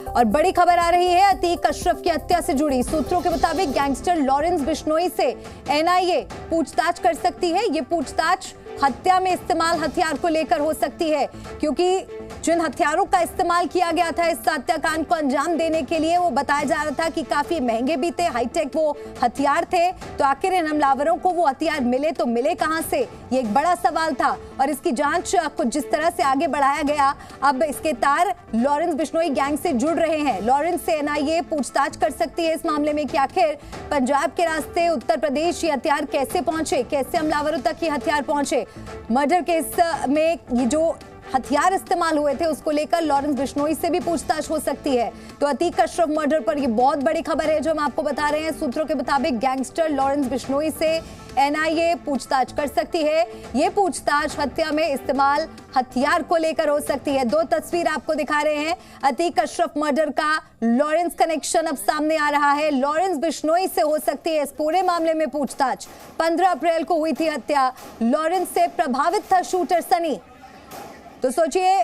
और बड़ी खबर आ रही है अतीक अशरफ की हत्या से जुड़ी। सूत्रों के मुताबिक गैंगस्टर लॉरेंस बिश्नोई से एनआईए पूछताछ कर सकती है। ये पूछताछ हत्या में इस्तेमाल हथियार को लेकर हो सकती है, क्योंकि जिन हथियारों का इस्तेमाल किया गया था इस हत्याकांड को अंजाम देने के लिए वो बताया जा रहा था कि काफी महंगे भी थे, हाईटेक वो हथियार थे। तो आखिर इन हमलावरों को वो हथियार मिले तो मिले कहां से, ये एक बड़ा सवाल था। और इसकी जांच को जिस तरह से आगे बढ़ाया गया, अब इसके तार लॉरेंस बिश्नोई गैंग से जुड़ रहे हैं। लॉरेंस से एनआईए पूछताछ कर सकती है इस मामले में कि आखिर पंजाब के रास्ते उत्तर प्रदेश ये हथियार कैसे पहुंचे, कैसे हमलावरों तक ये हथियार पहुंचे। मर्डर केस में ये जो हथियार इस्तेमाल हुए थे उसको लेकर लॉरेंस बिश्नोई से भी पूछताछ हो सकती है। तो अतीक अशरफ मर्डर पर ये बहुत बड़ी खबर है जो हम आपको बता रहे हैं। सूत्रों के मुताबिक गैंगस्टर लॉरेंस बिश्नोई से एनआईए पूछताछ कर सकती है। ये पूछताछ हत्या में इस्तेमाल हथियार को लेकर हो सकती है। दो तस्वीर आपको दिखा रहे हैं। अतीक अशरफ मर्डर का लॉरेंस कनेक्शन अब सामने आ रहा है। लॉरेंस बिश्नोई से हो सकती है इस पूरे मामले में पूछताछ। 15 अप्रैल को हुई थी हत्या। लॉरेंस से प्रभावित था शूटर सनी। तो सोचिए,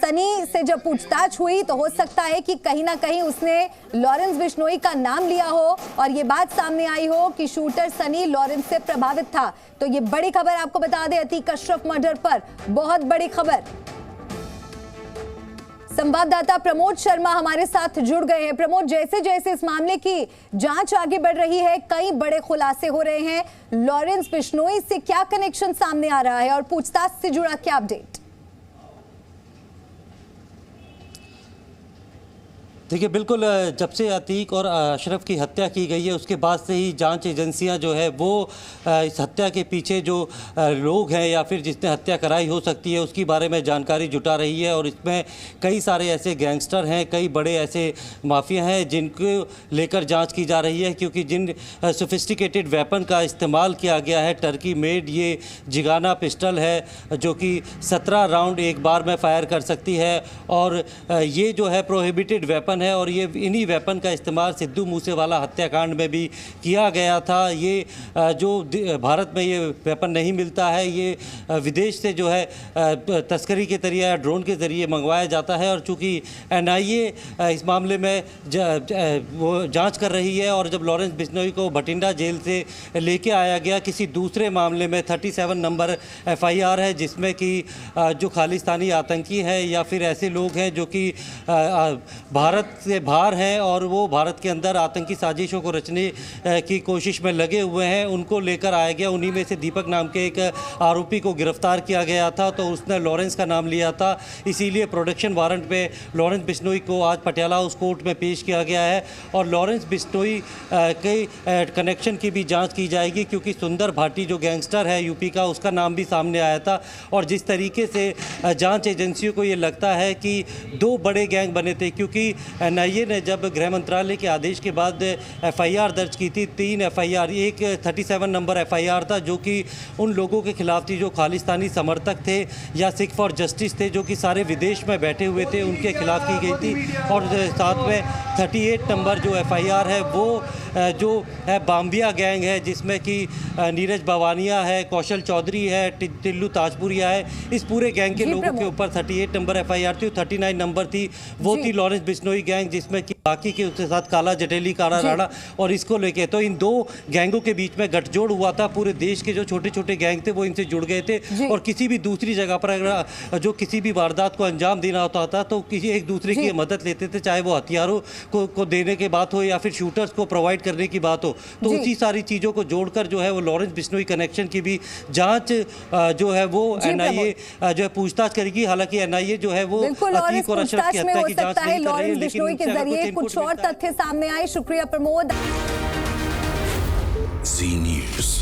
सनी से जब पूछताछ हुई तो हो सकता है कि कहीं ना कहीं उसने लॉरेंस बिश्नोई का नाम लिया हो और ये बात सामने आई हो कि शूटर सनी लॉरेंस से प्रभावित था। तो ये बड़ी खबर आपको बता दें अतीक अशरफ मर्डर पर, बहुत बड़ी खबर। संवाददाता प्रमोद शर्मा हमारे साथ जुड़ गए हैं। प्रमोद, जैसे जैसे इस मामले की जांच आगे बढ़ रही है, कई बड़े खुलासे हो रहे हैं। लॉरेंस बिश्नोई से क्या कनेक्शन सामने आ रहा है और पूछताछ से जुड़ा क्या अपडेट? देखिए, बिल्कुल जब से अतीक और अशरफ की हत्या की गई है उसके बाद से ही जांच एजेंसियां जो है वो इस हत्या के पीछे जो लोग हैं या फिर जिसने हत्या कराई हो सकती है उसकी बारे में जानकारी जुटा रही है। और इसमें कई सारे ऐसे गैंगस्टर हैं, कई बड़े ऐसे माफिया हैं जिनको लेकर जांच की जा रही है, क्योंकि जिन सोफिस्टिकेटेड वेपन का इस्तेमाल किया गया है, टर्की मेड ये जिगाना पिस्टल है जो कि 17 राउंड एक बार में फायर कर सकती है। और ये जो है प्रोहिबिटेड वेपन है और ये इन्हीं वेपन का इस्तेमाल सिद्धू मूसेवाला हत्याकांड में भी किया गया था। ये जो भारत में ये वेपन नहीं मिलता है, ये विदेश से जो है तस्करी के जरिए या ड्रोन के ज़रिए मंगवाया जाता है। और चूँकि एनआईए इस मामले में वो जांच कर रही है और जब लॉरेंस बिश्नोई को भटिंडा जेल से लेके आया गया किसी दूसरे मामले में 37 नंबर एफआईआर है जिसमें कि जो खालिस्तानी आतंकी है या फिर ऐसे लोग हैं जो कि भारत से बाहर हैं और वो भारत के अंदर आतंकी साजिशों को रचने की कोशिश में लगे हुए हैं, उनको लेकर आया गया। उन्हीं में से दीपक नाम के एक आरोपी को गिरफ्तार किया गया था, तो उसने लॉरेंस का नाम लिया था, इसीलिए प्रोडक्शन वारंट पे लॉरेंस बिश्नोई को आज पटियाला हाउस कोर्ट में पेश किया गया है। और लॉरेंस बिश्नोई के कनेक्शन की भी जाँच की जाएगी, क्योंकि सुंदर भाटी जो गैंगस्टर है यूपी का, उसका नाम भी सामने आया था। और जिस तरीके से जाँच एजेंसियों को ये लगता है कि दो बड़े गैंग बने थे, क्योंकि एनआईए ने जब गृह मंत्रालय के आदेश के बाद एफआईआर दर्ज की थी, 3 एफआईआर, एक 37 नंबर एफआईआर था जो कि उन लोगों के खिलाफ थी जो खालिस्तानी समर्थक थे या सिख फॉर जस्टिस थे, जो कि सारे विदेश में बैठे हुए थे, उनके खिलाफ की गई थी। और साथ में 38 नंबर जो एफआईआर है वो जो है बाम्बिया गैंग है, जिसमें कि नीरज बवानिया है, कौशल चौधरी है, टिल्लू ताजपुरिया है। इस पूरे गैंग के लोगों के ऊपर 38 नंबर एफआईआर थी। 39 नंबर थी वो थी लॉरेंस बिश्नोई गैंग, जिसमें कि बाकी के उसके साथ काला जटेली, काला राणा और इसको लेके। तो इन दो गैंगों के बीच में गठजोड़ हुआ था। पूरे देश के जो छोटे छोटे गैंग थे वो इनसे जुड़ गए थे और किसी भी दूसरी जगह पर अगर जो किसी भी वारदात को अंजाम देना होता था तो किसी एक दूसरे की मदद लेते थे, चाहे वो हथियारों को देने की बात हो या फिर शूटर्स को प्रोवाइड करने की बात हो। तो उसी सारी चीज़ों को जोड़कर जो है वो लॉरेंस बिश्नोई कनेक्शन की भी जांच जो है वो एनआईए जो है पूछताछ करेगी। हालांकि एनआईए जो है वो अतीक और अशरफ की हत्या की जांच नहीं कर रही है, लेकिन के जरिए कुछ और तथ्य सामने आए। शुक्रिया प्रमोद। जी न्यूज़।